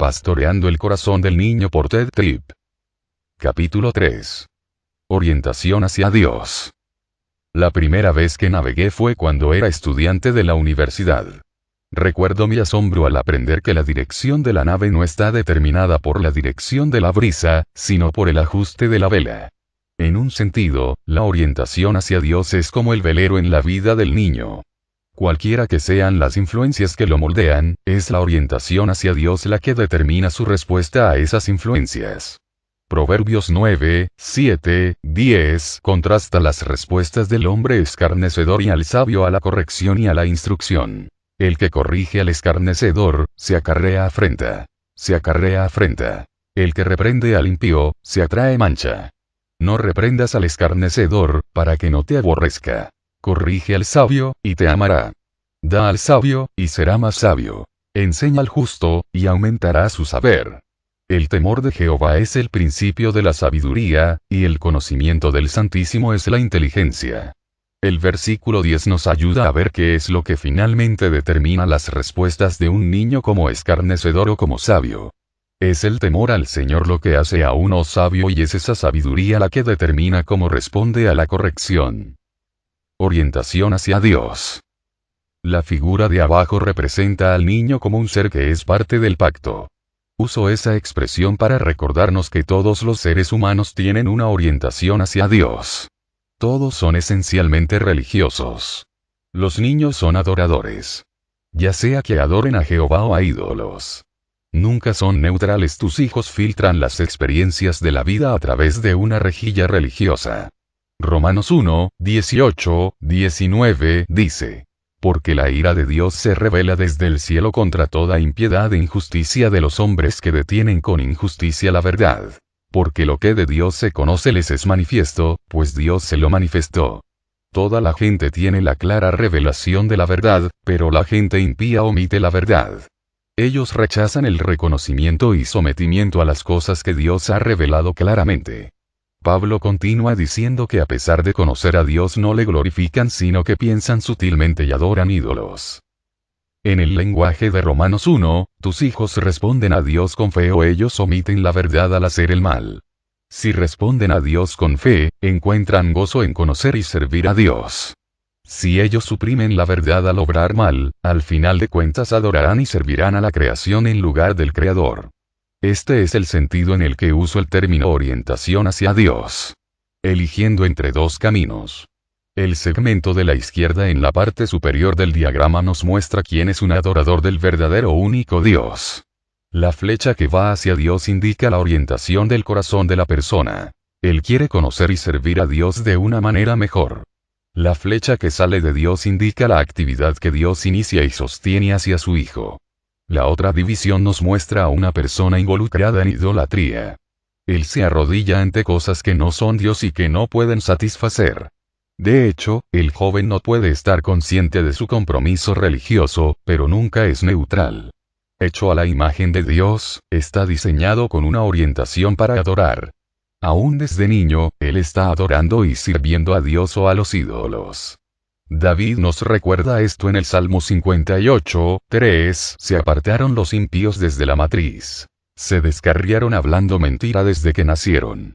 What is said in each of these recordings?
Pastoreando el corazón del niño por Ted Tripp. Capítulo 3. Orientación hacia Dios. La primera vez que navegué fue cuando era estudiante de la universidad. Recuerdo mi asombro al aprender que la dirección de la nave no está determinada por la dirección de la brisa, sino por el ajuste de la vela. En un sentido, la orientación hacia Dios es como el velero en la vida del niño. Cualquiera que sean las influencias que lo moldean, es la orientación hacia Dios la que determina su respuesta a esas influencias. Proverbios 9, 7, 10 contrasta las respuestas del hombre escarnecedor y al sabio a la corrección y a la instrucción. El que corrige al escarnecedor, se acarrea afrenta. Se acarrea afrenta. El que reprende al impío, se atrae mancha. No reprendas al escarnecedor, para que no te aborrezca. Corrige al sabio, y te amará. Da al sabio, y será más sabio. Enseña al justo, y aumentará su saber. El temor de Jehová es el principio de la sabiduría, y el conocimiento del Santísimo es la inteligencia. El versículo 10 nos ayuda a ver qué es lo que finalmente determina las respuestas de un niño como escarnecedor o como sabio. Es el temor al Señor lo que hace a uno sabio y es esa sabiduría la que determina cómo responde a la corrección. Orientación hacia Dios. La figura de abajo representa al niño como un ser que es parte del pacto. Uso esa expresión para recordarnos que todos los seres humanos tienen una orientación hacia Dios. Todos son esencialmente religiosos. Los niños son adoradores. Ya sea que adoren a Jehová o a ídolos. Nunca son neutrales. Tus hijos filtran las experiencias de la vida a través de una rejilla religiosa. Romanos 1, 18, 19 dice: porque la ira de Dios se revela desde el cielo contra toda impiedad e injusticia de los hombres que detienen con injusticia la verdad. Porque lo que de Dios se conoce les es manifiesto, pues Dios se lo manifestó. Toda la gente tiene la clara revelación de la verdad, pero la gente impía omite la verdad. Ellos rechazan el reconocimiento y sometimiento a las cosas que Dios ha revelado claramente. Pablo continúa diciendo que a pesar de conocer a Dios no le glorifican sino que piensan sutilmente y adoran ídolos. En el lenguaje de Romanos 1, tus hijos responden a Dios con fe o ellos omiten la verdad al hacer el mal. Si responden a Dios con fe, encuentran gozo en conocer y servir a Dios. Si ellos suprimen la verdad al obrar mal, al final de cuentas adorarán y servirán a la creación en lugar del Creador. Este es el sentido en el que uso el término orientación hacia Dios. Eligiendo entre dos caminos. El segmento de la izquierda en la parte superior del diagrama nos muestra quién es un adorador del verdadero único Dios. La flecha que va hacia Dios indica la orientación del corazón de la persona. Él quiere conocer y servir a Dios de una manera mejor. La flecha que sale de Dios indica la actividad que Dios inicia y sostiene hacia su Hijo. La otra división nos muestra a una persona involucrada en idolatría. Él se arrodilla ante cosas que no son Dios y que no pueden satisfacer. De hecho, el joven no puede estar consciente de su compromiso religioso, pero nunca es neutral. Hecho a la imagen de Dios, está diseñado con una orientación para adorar. Aún desde niño, él está adorando y sirviendo a Dios o a los ídolos. David nos recuerda esto en el Salmo 58, 3, se apartaron los impíos desde la matriz. Se descarriaron hablando mentira desde que nacieron.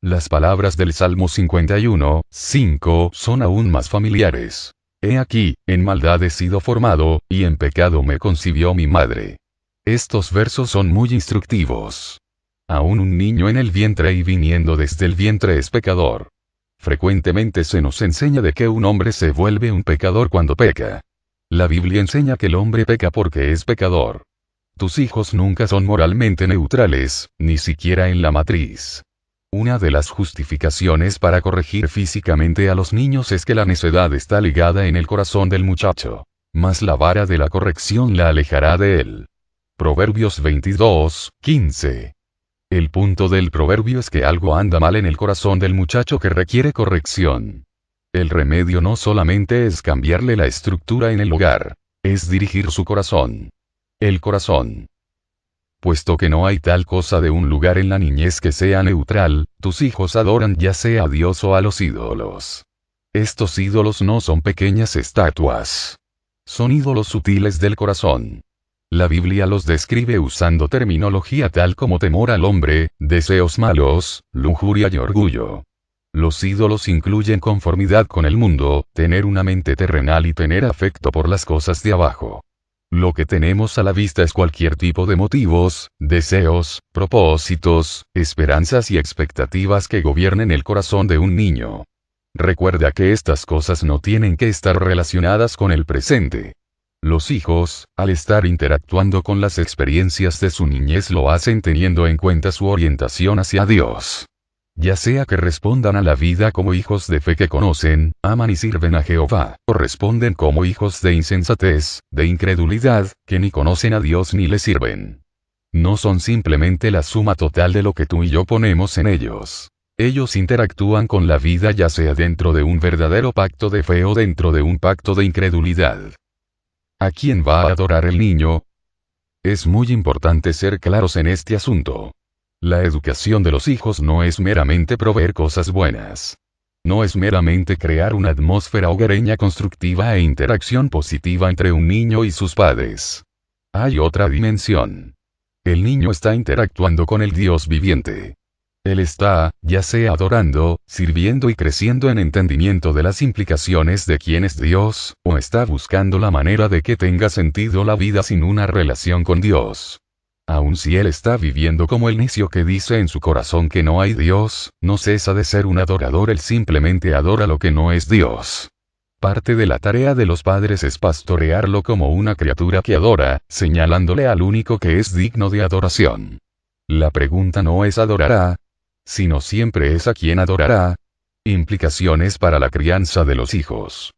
Las palabras del Salmo 51, 5 son aún más familiares. He aquí, en maldad he sido formado, y en pecado me concibió mi madre. Estos versos son muy instructivos. Aún un niño en el vientre y viniendo desde el vientre es pecador. Frecuentemente se nos enseña de que un hombre se vuelve un pecador cuando peca. La Biblia enseña que el hombre peca porque es pecador. Tus hijos nunca son moralmente neutrales, ni siquiera en la matriz. Una de las justificaciones para corregir físicamente a los niños es que la necedad está ligada en el corazón del muchacho. Mas la vara de la corrección la alejará de él. Proverbios 22, 15. El punto del proverbio es que algo anda mal en el corazón del muchacho que requiere corrección. El remedio no solamente es cambiarle la estructura en el hogar, es dirigir su corazón. El corazón. Puesto que no hay tal cosa de un lugar en la niñez que sea neutral, tus hijos adoran ya sea a Dios o a los ídolos. Estos ídolos no son pequeñas estatuas. Son ídolos sutiles del corazón. La Biblia los describe usando terminología tal como temor al hombre, deseos malos, lujuria y orgullo. Los ídolos incluyen conformidad con el mundo, tener una mente terrenal y tener afecto por las cosas de abajo. Lo que tenemos a la vista es cualquier tipo de motivos, deseos, propósitos, esperanzas y expectativas que gobiernen el corazón de un niño. Recuerda que estas cosas no tienen que estar relacionadas con el presente. Los hijos, al estar interactuando con las experiencias de su niñez, lo hacen teniendo en cuenta su orientación hacia Dios. Ya sea que respondan a la vida como hijos de fe que conocen, aman y sirven a Jehová, o responden como hijos de insensatez, de incredulidad, que ni conocen a Dios ni le sirven. No son simplemente la suma total de lo que tú y yo ponemos en ellos. Ellos interactúan con la vida ya sea dentro de un verdadero pacto de fe o dentro de un pacto de incredulidad. ¿A quién va a adorar el niño? Es muy importante ser claros en este asunto. La educación de los hijos no es meramente proveer cosas buenas. No es meramente crear una atmósfera hogareña constructiva e interacción positiva entre un niño y sus padres. Hay otra dimensión. El niño está interactuando con el Dios viviente. Él está, ya sea adorando, sirviendo y creciendo en entendimiento de las implicaciones de quién es Dios, o está buscando la manera de que tenga sentido la vida sin una relación con Dios. Aun si él está viviendo como el necio que dice en su corazón que no hay Dios, no cesa de ser un adorador, él simplemente adora lo que no es Dios. Parte de la tarea de los padres es pastorearlo como una criatura que adora, señalándole al único que es digno de adoración. La pregunta no es ¿adorará?, sino siempre es ¿a quién adorará? Implicaciones para la crianza de los hijos.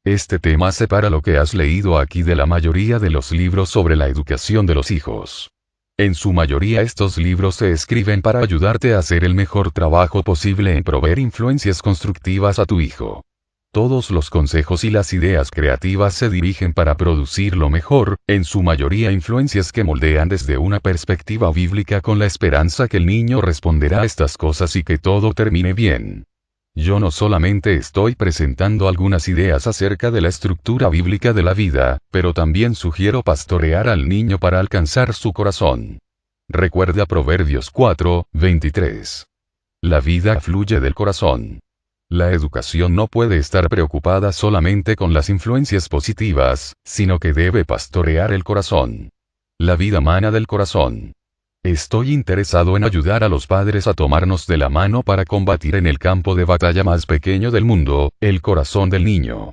Este tema separa lo que has leído aquí de la mayoría de los libros sobre la educación de los hijos. En su mayoría estos libros se escriben para ayudarte a hacer el mejor trabajo posible en proveer influencias constructivas a tu hijo. Todos los consejos y las ideas creativas se dirigen para producir lo mejor, en su mayoría influencias que moldean desde una perspectiva bíblica con la esperanza que el niño responderá a estas cosas y que todo termine bien. Yo no solamente estoy presentando algunas ideas acerca de la estructura bíblica de la vida, pero también sugiero pastorear al niño para alcanzar su corazón. Recuerda Proverbios 4:23. La vida fluye del corazón. La educación no puede estar preocupada solamente con las influencias positivas, sino que debe pastorear el corazón. La vida mana del corazón. Estoy interesado en ayudar a los padres a tomarnos de la mano para combatir en el campo de batalla más pequeño del mundo, el corazón del niño.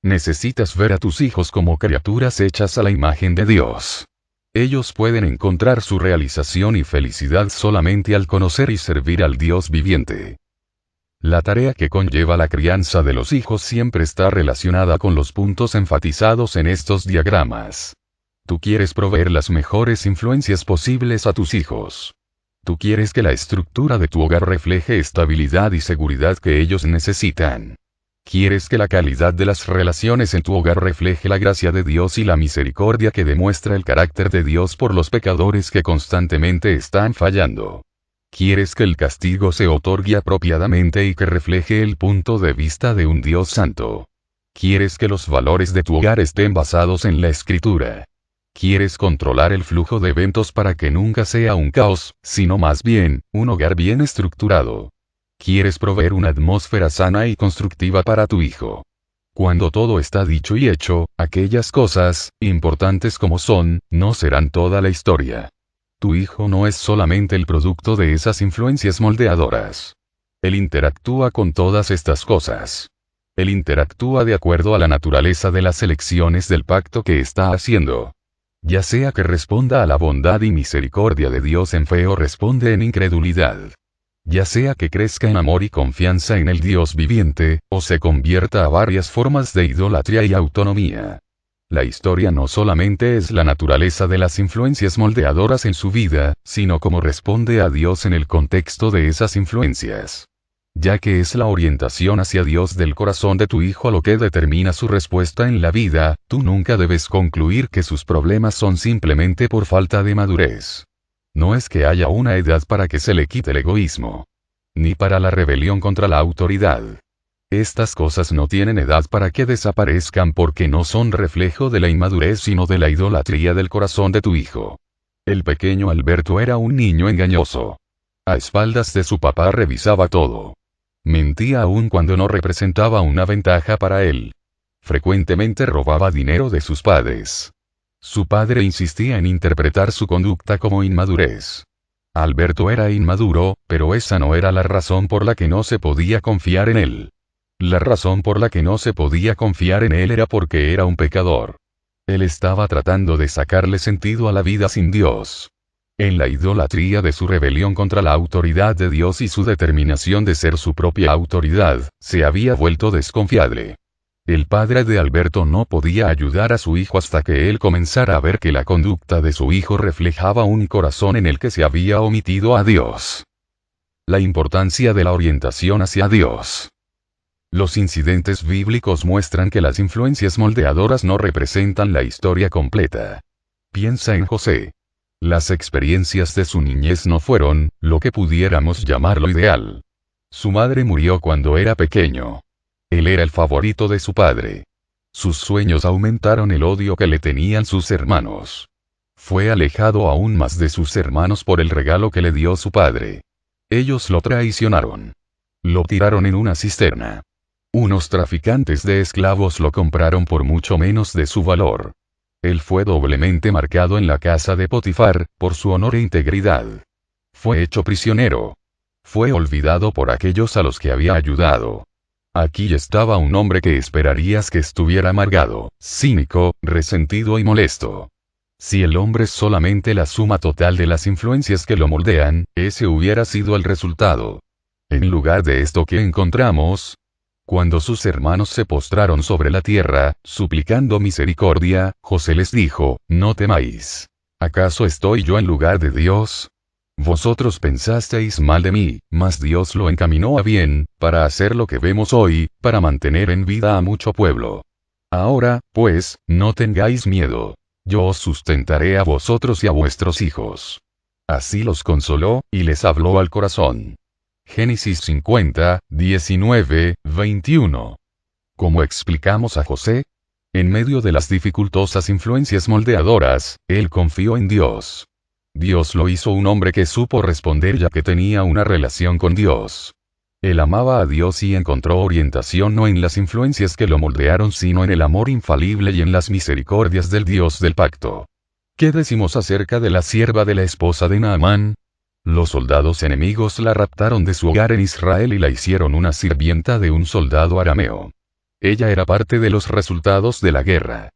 Necesitas ver a tus hijos como criaturas hechas a la imagen de Dios. Ellos pueden encontrar su realización y felicidad solamente al conocer y servir al Dios viviente. La tarea que conlleva la crianza de los hijos siempre está relacionada con los puntos enfatizados en estos diagramas. Tú quieres proveer las mejores influencias posibles a tus hijos. Tú quieres que la estructura de tu hogar refleje estabilidad y seguridad que ellos necesitan. Quieres que la calidad de las relaciones en tu hogar refleje la gracia de Dios y la misericordia que demuestra el carácter de Dios por los pecadores que constantemente están fallando. Quieres que el castigo se otorgue apropiadamente y que refleje el punto de vista de un Dios santo. Quieres que los valores de tu hogar estén basados en la Escritura. Quieres controlar el flujo de eventos para que nunca sea un caos, sino más bien, un hogar bien estructurado. Quieres proveer una atmósfera sana y constructiva para tu hijo. Cuando todo está dicho y hecho, aquellas cosas, importantes como son, no serán toda la historia. Tu hijo no es solamente el producto de esas influencias moldeadoras. Él interactúa con todas estas cosas. Él interactúa de acuerdo a la naturaleza de las elecciones del pacto que está haciendo. Ya sea que responda a la bondad y misericordia de Dios en fe o responde en incredulidad. Ya sea que crezca en amor y confianza en el Dios viviente, o se convierta a varias formas de idolatría y autonomía. La historia no solamente es la naturaleza de las influencias moldeadoras en su vida, sino cómo responde a Dios en el contexto de esas influencias. Ya que es la orientación hacia Dios del corazón de tu hijo lo que determina su respuesta en la vida, tú nunca debes concluir que sus problemas son simplemente por falta de madurez. No es que haya una edad para que se le quite el egoísmo. Ni para la rebelión contra la autoridad. Estas cosas no tienen edad para que desaparezcan porque no son reflejo de la inmadurez sino de la idolatría del corazón de tu hijo. El pequeño Alberto era un niño engañoso. A espaldas de su papá revisaba todo. Mentía aún cuando no representaba una ventaja para él. Frecuentemente robaba dinero de sus padres. Su padre insistía en interpretar su conducta como inmadurez. Alberto era inmaduro, pero esa no era la razón por la que no se podía confiar en él. La razón por la que no se podía confiar en él era porque era un pecador. Él estaba tratando de sacarle sentido a la vida sin Dios. En la idolatría de su rebelión contra la autoridad de Dios y su determinación de ser su propia autoridad, se había vuelto desconfiable. El padre de Alberto no podía ayudar a su hijo hasta que él comenzara a ver que la conducta de su hijo reflejaba un corazón en el que se había omitido a Dios. La importancia de la orientación hacia Dios. Los incidentes bíblicos muestran que las influencias moldeadoras no representan la historia completa. Piensa en José. Las experiencias de su niñez no fueron, lo que pudiéramos llamar lo ideal. Su madre murió cuando era pequeño. Él era el favorito de su padre. Sus sueños aumentaron el odio que le tenían sus hermanos. Fue alejado aún más de sus hermanos por el regalo que le dio su padre. Ellos lo traicionaron. Lo tiraron en una cisterna. Unos traficantes de esclavos lo compraron por mucho menos de su valor. Él fue doblemente marcado en la casa de Potifar, por su honor e integridad. Fue hecho prisionero. Fue olvidado por aquellos a los que había ayudado. Aquí estaba un hombre que esperarías que estuviera amargado, cínico, resentido y molesto. Si el hombre es solamente la suma total de las influencias que lo moldean, ese hubiera sido el resultado. En lugar de esto, ¿qué encontramos? Cuando sus hermanos se postraron sobre la tierra, suplicando misericordia, José les dijo, no temáis. ¿Acaso estoy yo en lugar de Dios? Vosotros pensasteis mal de mí, mas Dios lo encaminó a bien, para hacer lo que vemos hoy, para mantener en vida a mucho pueblo. Ahora, pues, no tengáis miedo. Yo os sustentaré a vosotros y a vuestros hijos. Así los consoló, y les habló al corazón. Génesis 50, 19, 21. ¿Cómo explicamos a José? En medio de las dificultosas influencias moldeadoras, él confió en Dios. Dios lo hizo un hombre que supo responder ya que tenía una relación con Dios. Él amaba a Dios y encontró orientación no en las influencias que lo moldearon sino en el amor infalible y en las misericordias del Dios del pacto. ¿Qué decimos acerca de la sierva de la esposa de Naamán? Los soldados enemigos la raptaron de su hogar en Israel y la hicieron una sirvienta de un soldado arameo. Ella era parte de los resultados de la guerra.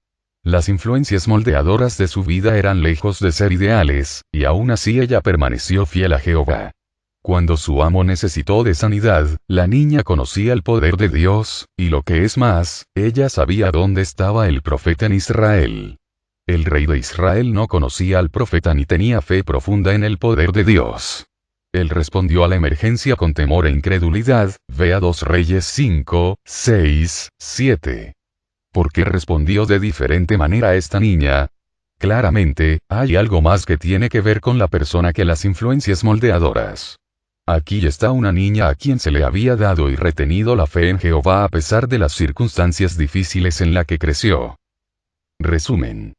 Las influencias moldeadoras de su vida eran lejos de ser ideales, y aún así ella permaneció fiel a Jehová. Cuando su amo necesitó de sanidad, la niña conocía el poder de Dios, y lo que es más, ella sabía dónde estaba el profeta en Israel. El rey de Israel no conocía al profeta ni tenía fe profunda en el poder de Dios. Él respondió a la emergencia con temor e incredulidad, vea 2 Reyes 5, 6, 7. ¿Por qué respondió de diferente manera esta niña? Claramente, hay algo más que tiene que ver con la persona que las influencias moldeadoras. Aquí está una niña a quien se le había dado y retenido la fe en Jehová a pesar de las circunstancias difíciles en la que creció. Resumen.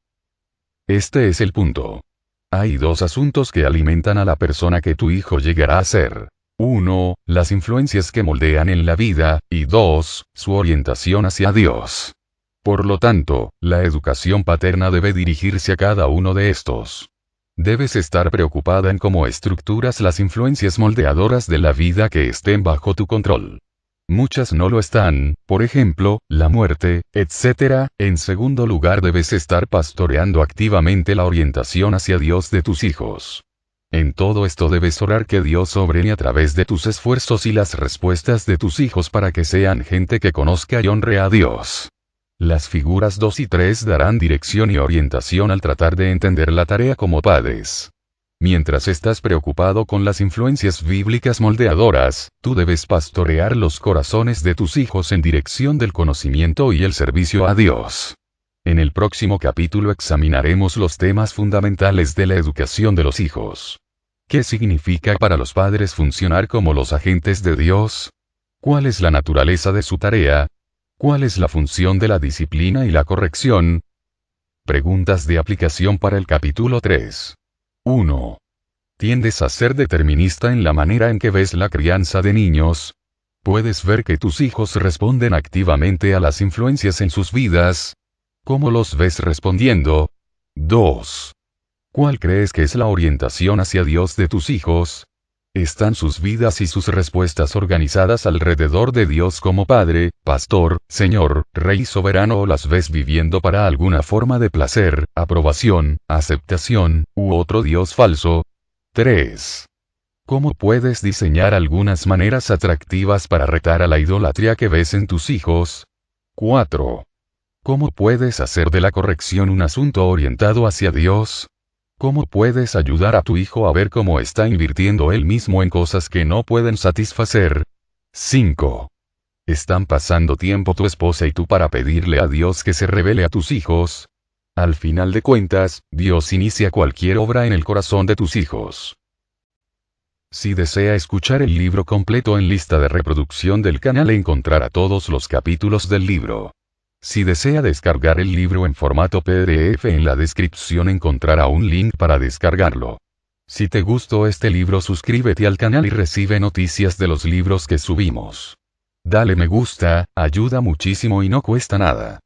Este es el punto. Hay 2 asuntos que alimentan a la persona que tu hijo llegará a ser. 1. Las influencias que moldean en la vida, y 2. Su orientación hacia Dios. Por lo tanto, la educación paterna debe dirigirse a cada uno de estos. Debes estar preocupada en cómo estructuras las influencias moldeadoras de la vida que estén bajo tu control. Muchas no lo están, por ejemplo, la muerte, etc. En segundo lugar, debes estar pastoreando activamente la orientación hacia Dios de tus hijos. En todo esto debes orar que Dios obre a través de tus esfuerzos y las respuestas de tus hijos para que sean gente que conozca y honre a Dios. Las figuras 2 y 3 darán dirección y orientación al tratar de entender la tarea como padres. Mientras estás preocupado con las influencias bíblicas moldeadoras, tú debes pastorear los corazones de tus hijos en dirección del conocimiento y el servicio a Dios. En el próximo capítulo examinaremos los temas fundamentales de la educación de los hijos. ¿Qué significa para los padres funcionar como los agentes de Dios? ¿Cuál es la naturaleza de su tarea? ¿Cuál es la función de la disciplina y la corrección? Preguntas de aplicación para el capítulo 3. 1. ¿Tiendes a ser determinista en la manera en que ves la crianza de niños? ¿Puedes ver que tus hijos responden activamente a las influencias en sus vidas? ¿Cómo los ves respondiendo? 2. ¿Cuál crees que es la orientación hacia Dios de tus hijos? ¿Están sus vidas y sus respuestas organizadas alrededor de Dios como Padre, Pastor, Señor, Rey soberano, o las ves viviendo para alguna forma de placer, aprobación, aceptación, u otro Dios falso? 3. ¿Cómo puedes diseñar algunas maneras atractivas para retar a la idolatría que ves en tus hijos? 4. ¿Cómo puedes hacer de la corrección un asunto orientado hacia Dios? ¿Cómo puedes ayudar a tu hijo a ver cómo está invirtiendo él mismo en cosas que no pueden satisfacer? 5. ¿Están pasando tiempo tu esposa y tú para pedirle a Dios que se revele a tus hijos? Al final de cuentas, Dios inicia cualquier obra en el corazón de tus hijos. Si desea escuchar el libro completo, en lista de reproducción del canal encontrará todos los capítulos del libro. Si desea descargar el libro en formato PDF, en la descripción encontrará un link para descargarlo. Si te gustó este libro, suscríbete al canal y recibe noticias de los libros que subimos. Dale me gusta, ayuda muchísimo y no cuesta nada.